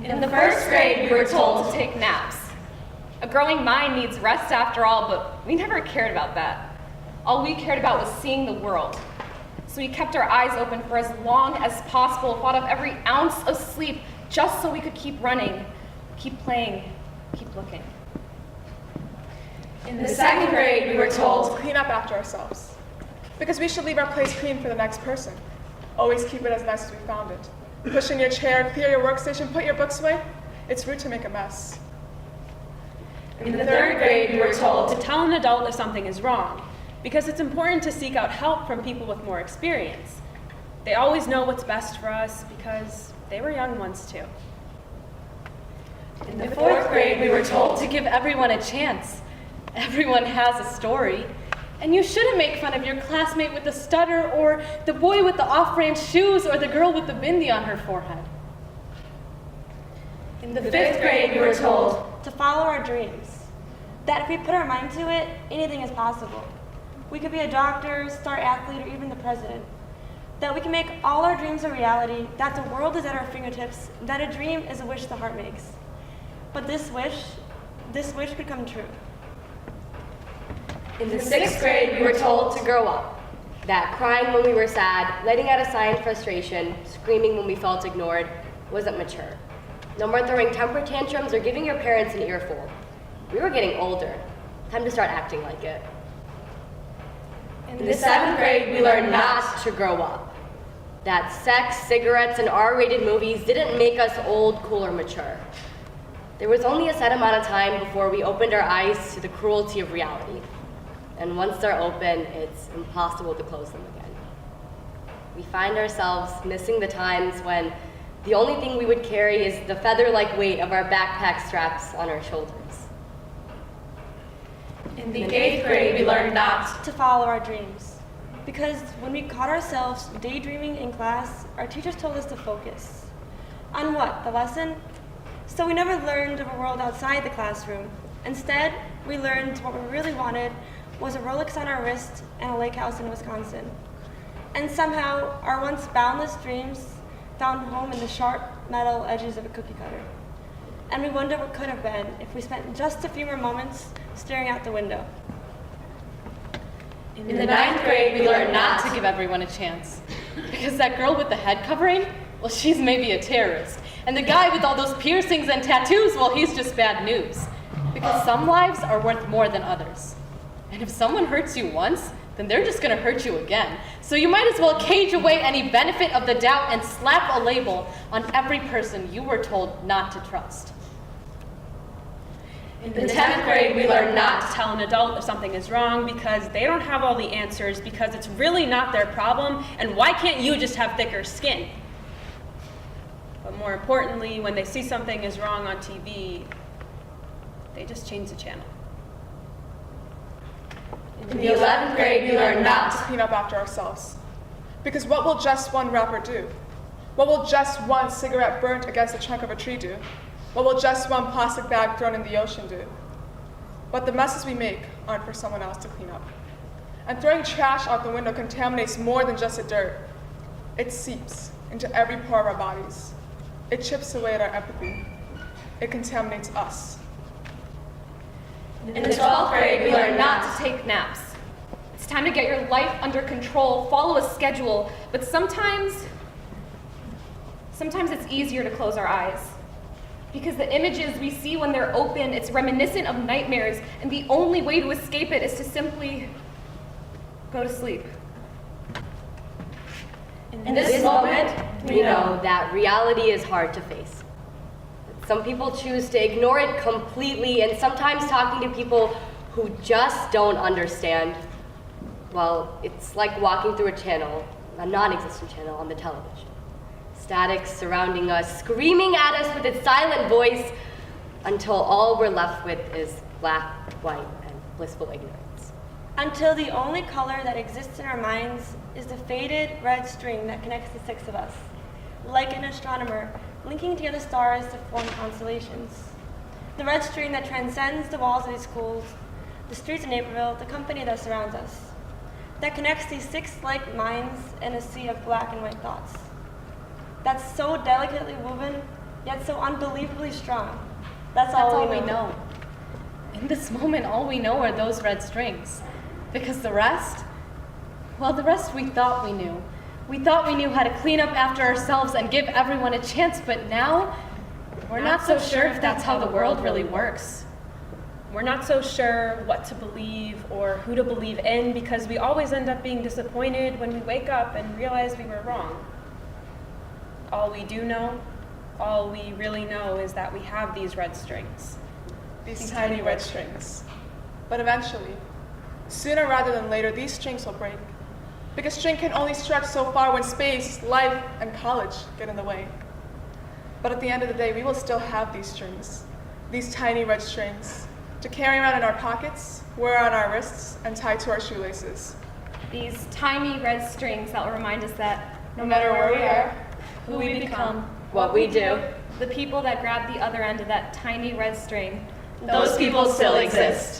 In the first grade, we were told to take naps. A growing mind needs rest after all, but we never cared about that. All we cared about was seeing the world. So we kept our eyes open for as long as possible, fought off every ounce of sleep just so we could keep running, keep playing, keep looking. In the second grade, we were told to clean up after ourselves, because we should leave our place clean for the next person. Always keep it as nice as we found it. Push in your chair, clear your workstation, put your books away. It's rude to make a mess. In the third grade, we were told to tell an adult if something is wrong, because it's important to seek out help from people with more experience. They always know what's best for us because they were young once too. In the fourth grade, we were told to give everyone a chance. Everyone has a story. And you shouldn't make fun of your classmate with the stutter, or the boy with the off-brand shoes, or the girl with the bindi on her forehead. In the fifth grade, we were told to follow our dreams. That if we put our mind to it, anything is possible. We could be a doctor, star athlete, or even the president. That we can make all our dreams a reality, that the world is at our fingertips, that a dream is a wish the heart makes. But this wish could come true. In the sixth grade, we were told to grow up. That crying when we were sad, letting out a sigh in frustration, screaming when we felt ignored, wasn't mature. No more throwing temper tantrums or giving your parents an earful. We were getting older. Time to start acting like it. In the seventh grade, we learned not to grow up. That sex, cigarettes, and R-rated movies didn't make us old, cool, or mature. There was only a set amount of time before we opened our eyes to the cruelty of reality. And once they're open, it's impossible to close them again. We find ourselves missing the times when the only thing we would carry is the feather-like weight of our backpack straps on our shoulders. In the eighth grade, we learned not to follow our dreams. Because when we caught ourselves daydreaming in class, our teachers told us to focus. On what? The lesson? So we never learned of a world outside the classroom. Instead, we learned what we really wanted was a Rolex on our wrist and a lake house in Wisconsin. And somehow, our once boundless dreams found home in the sharp metal edges of a cookie cutter. And we wonder what could have been if we spent just a few more moments staring out the window. In the ninth grade, we learned not to give everyone a chance. Because that girl with the head covering, well, she's maybe a terrorist. And the guy with all those piercings and tattoos, well, he's just bad news. Because some lives are worth more than others. And if someone hurts you once, then they're just gonna hurt you again. So you might as well cage away any benefit of the doubt and slap a label on every person you were told not to trust. In the 10th grade, we learned not to tell an adult if something is wrong because they don't have all the answers, because it's really not their problem, and why can't you just have thicker skin? But more importantly, when they see something is wrong on TV, they just change the channel. In the 11th grade, we learned not to clean up after ourselves. Because what will just one wrapper do? What will just one cigarette burnt against the trunk of a tree do? What will just one plastic bag thrown in the ocean do? But the messes we make aren't for someone else to clean up. And throwing trash out the window contaminates more than just the dirt. It seeps into every pore of our bodies. It chips away at our empathy. It contaminates us. In the 12th grade, we learned not to take naps. It's time to get your life under control, follow a schedule, but sometimes it's easier to close our eyes. Because the images we see when they're open, it's reminiscent of nightmares, and the only way to escape it is to simply go to sleep. In this moment, we know that reality is hard to face. Some people choose to ignore it completely, and sometimes talking to people who just don't understand, well, it's like walking through a channel, a non-existent channel on the television. Static surrounding us, screaming at us with its silent voice, until all we're left with is black, white, and blissful ignorance. Until the only color that exists in our minds is the faded red string that connects the six of us, like an astronomer linking together stars to form constellations. The red string that transcends the walls of these schools, the streets of Naperville, the company that surrounds us, that connects these six like minds in a sea of black and white thoughts. That's so delicately woven yet so unbelievably strong. That's That's all all we know. In this moment, all we know are those red strings. Because the rest, well, the rest we thought we knew. We thought we knew how to clean up after ourselves and give everyone a chance, but now we're not so sure if that's how the world really works. We're not so sure what to believe or who to believe in because we always end up being disappointed when we wake up and realize we were wrong. All we do know, all we really know is that we have these red strings. These tiny red strings. But eventually, sooner rather than later, these strings will break. Because string can only stretch so far when space, life, and college get in the way. But at the end of the day, we will still have these strings, these tiny red strings, to carry around in our pockets, wear on our wrists, and tie to our shoelaces. These tiny red strings that will remind us that No matter where we are, Who we become, What we do. the people that grab the other end of that tiny red string, those people still exist.